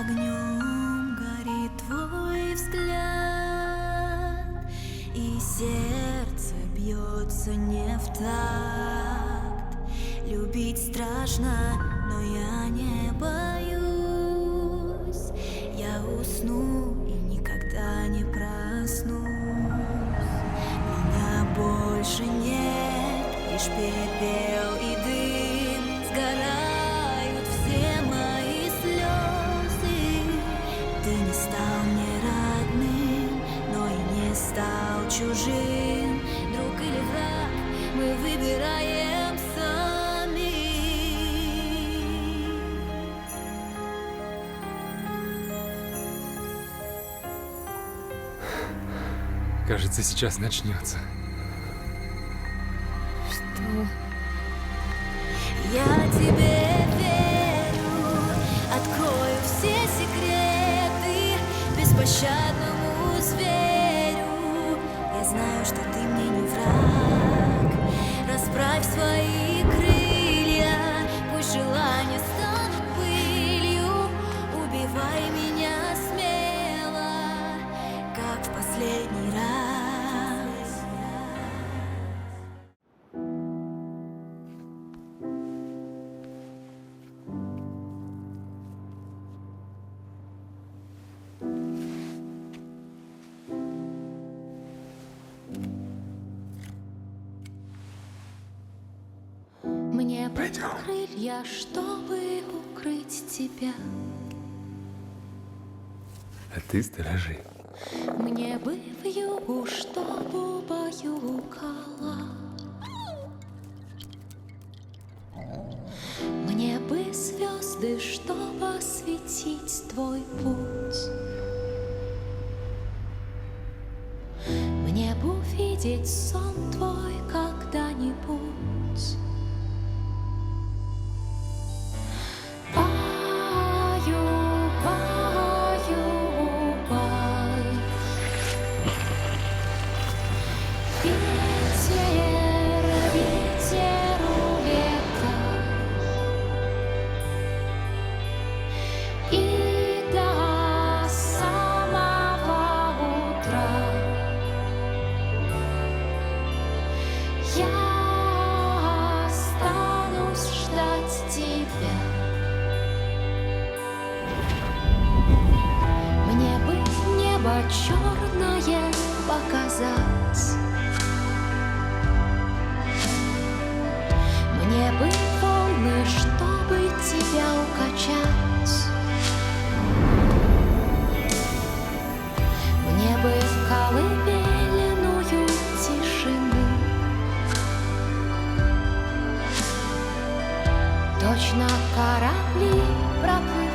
огнем горит твой взгляд, и сердце бьется не в такт. Любить страшно, но я не боюсь. Я усну и никогда не проснусь. Меня больше нет, лишь пепел и дым. Сгорают все мои слезы. Ты не стал мне родным, но и не стал чужим. Друг или враг, мы выбираем сами. Кажется, сейчас начнется. Что? Я тебе верю, открою все секреты беспощадному зверю. Я знаю, что ты мне не враг. Расправь свои крылья, пусть желания станут пылью. Убивай меня смело, как в последний раз. Мне бы крылья, чтобы укрыть тебя. А ты сторожи. Мне бы вьюгу, чтобы убаюкала. Мне бы звезды, чтобы осветить твой путь. Мне бы увидеть сон твой когда-нибудь. Ветер улетай, и до самого утра я останусь ждать тебя. Мне бы небо черное показать. Мне бы волны, чтобы тебя укачать. Мне бы колыбельную тишины. Точно корабли проплывут